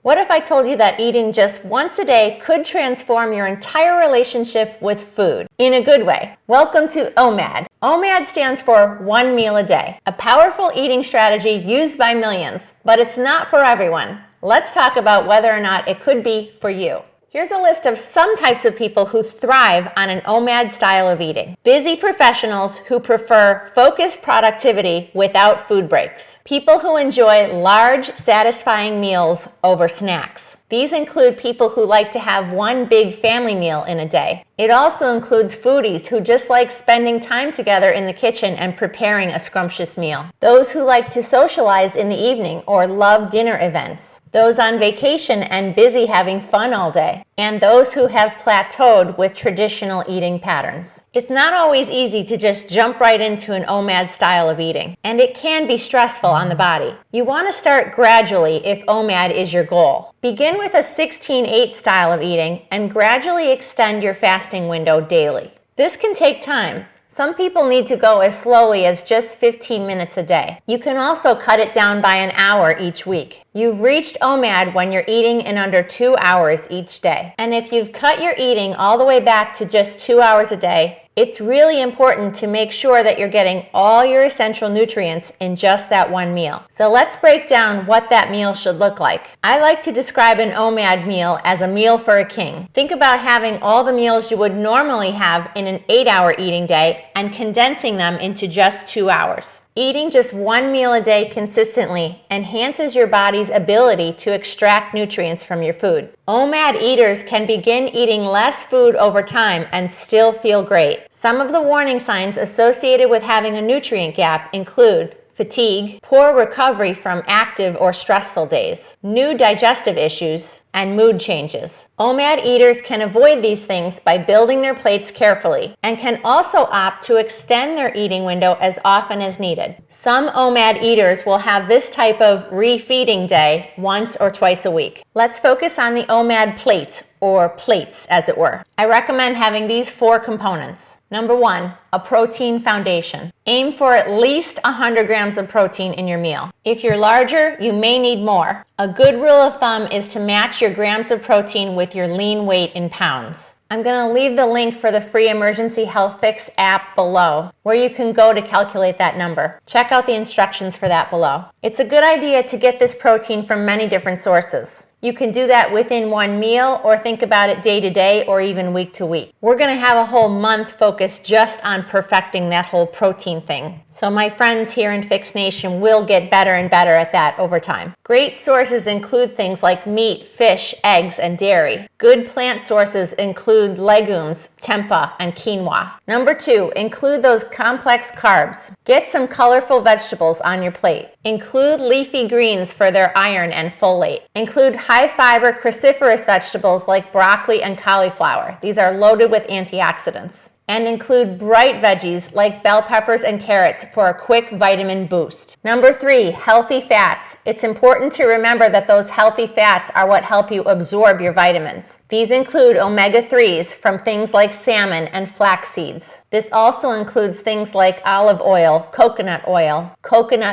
What if I told you that eating just once a day could transform your entire relationship with food in a good way? Welcome to OMAD. OMAD stands for one meal a day, a powerful eating strategy used by millions, but it's not for everyone. Let's talk about whether or not it could be for you. Here's a list of some types of people who thrive on an OMAD style of eating. Busy professionals who prefer focused productivity without food breaks. People who enjoy large, satisfying meals over snacks. These include people who like to have one big family meal in a day. It also includes foodies who just like spending time together in the kitchen and preparing a scrumptious meal. Those who like to socialize in the evening or love dinner events. Those on vacation and busy having fun all day. And those who have plateaued with traditional eating patterns. It's not always easy to just jump right into an OMAD style of eating, and it can be stressful on the body. You want to start gradually if OMAD is your goal. Begin with a 16-8 style of eating and gradually extend your fasting window daily. This can take time. Some people need to go as slowly as just 15 minutes a day. You can also cut it down by an hour each week. You've reached OMAD when you're eating in under 2 hours each day. And if you've cut your eating all the way back to just 2 hours a day, it's really important to make sure that you're getting all your essential nutrients in just that one meal. So let's break down what that meal should look like. I like to describe an OMAD meal as a meal for a king. Think about having all the meals you would normally have in an 8-hour eating day and condensing them into just 2 hours. Eating just one meal a day consistently enhances your body's ability to extract nutrients from your food. OMAD eaters can begin eating less food over time and still feel great. Some of the warning signs associated with having a nutrient gap include fatigue, poor recovery from active or stressful days, new digestive issues, and mood changes. OMAD eaters can avoid these things by building their plates carefully and can also opt to extend their eating window as often as needed. Some OMAD eaters will have this type of refeeding day once or twice a week. Let's focus on the OMAD plate, or plates as it were. I recommend having these 4 components. Number 1, a protein foundation. Aim for at least 100 grams of protein in your meal. If you're larger, you may need more. A good rule of thumb is to match your grams of protein with your lean weight in pounds. I'm going to leave the link for the free Emergency Health Fix app below, where you can go to calculate that number. Check out the instructions for that below. It's a good idea to get this protein from many different sources. You can do that within one meal or think about it day to day or even week to week. We're going to have a whole month focused just on perfecting that whole protein thing. So my friends here in Fix Nation will get better and better at that over time. Great sources include things like meat, fish, eggs, and dairy. Good plant sources include legumes, tempeh, and quinoa. Number 2, include those complex carbs. Get some colorful vegetables on your plate. Include leafy greens for their iron and folate. Include high-fiber cruciferous vegetables like broccoli and cauliflower. These are loaded with antioxidants. And include bright veggies like bell peppers and carrots for a quick vitamin boost. Number 3, healthy fats. It's important to remember that those healthy fats are what help you absorb your vitamins. These include omega-3s from things like salmon and flax seeds. This also includes things like olive oil, coconut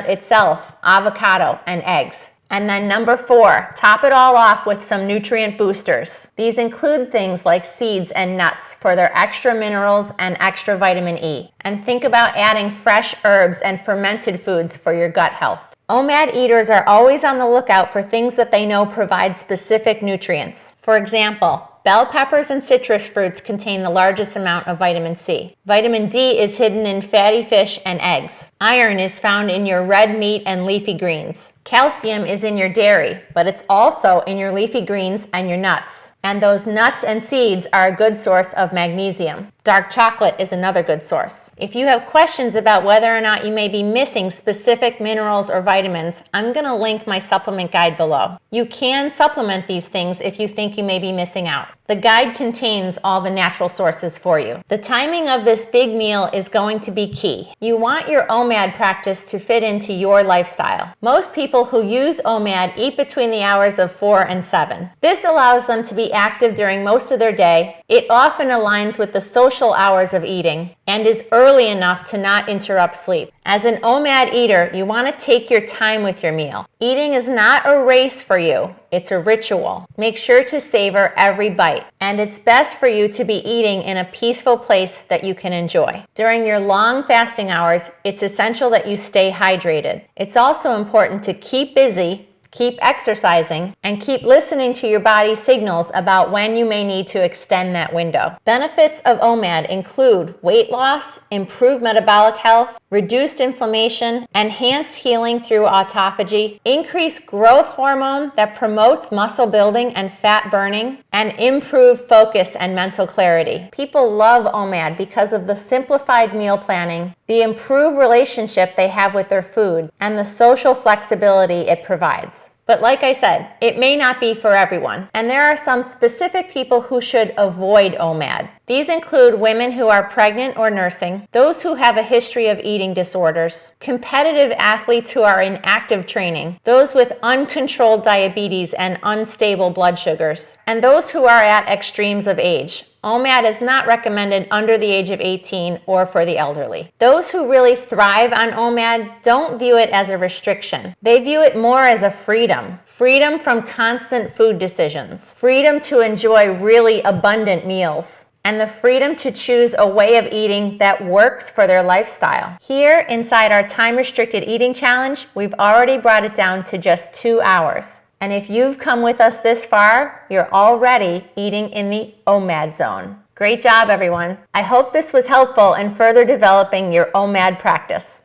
itself, avocado, and eggs. And then number 4, top it all off with some nutrient boosters. These include things like seeds and nuts for their extra minerals and extra vitamin E. And think about adding fresh herbs and fermented foods for your gut health. OMAD eaters are always on the lookout for things that they know provide specific nutrients. For example, bell peppers and citrus fruits contain the largest amount of vitamin C. Vitamin D is hidden in fatty fish and eggs. Iron is found in your red meat and leafy greens. Calcium is in your dairy, but it's also in your leafy greens and your nuts. And those nuts and seeds are a good source of magnesium. Dark chocolate is another good source. If you have questions about whether or not you may be missing specific minerals or vitamins, I'm going to link my supplement guide below. You can supplement these things if you think you may be missing out. The guide contains all the natural sources for you. The timing of this big meal is going to be key. You want your OMAD practice to fit into your lifestyle. Most people who use OMAD eat between the hours of 4 and 7. This allows them to be active during most of their day. It often aligns with the social hours of eating and is early enough to not interrupt sleep. As an OMAD eater, you want to take your time with your meal. Eating is not a race for you, it's a ritual. Make sure to savor every bite, and it's best for you to be eating in a peaceful place that you can enjoy. During your long fasting hours, it's essential that you stay hydrated. It's also important to keep busy, keep exercising, and keep listening to your body's signals about when you may need to extend that window. Benefits of OMAD include weight loss, improved metabolic health, reduced inflammation, enhanced healing through autophagy, increased growth hormone that promotes muscle building and fat burning, and improved focus and mental clarity. People love OMAD because of the simplified meal planning, the improved relationship they have with their food, and the social flexibility it provides. But like I said, it may not be for everyone, and there are some specific people who should avoid OMAD. These include women who are pregnant or nursing, those who have a history of eating disorders, competitive athletes who are in active training, those with uncontrolled diabetes and unstable blood sugars, and those who are at extremes of age. OMAD is not recommended under the age of 18 or for the elderly. Those who really thrive on OMAD don't view it as a restriction. They view it more as a freedom. Freedom from constant food decisions. Freedom to enjoy really abundant meals. And the freedom to choose a way of eating that works for their lifestyle. Here, inside our time-restricted eating challenge, we've already brought it down to just 2 hours. And if you've come with us this far, you're already eating in the OMAD zone. Great job, everyone. I hope this was helpful in further developing your OMAD practice.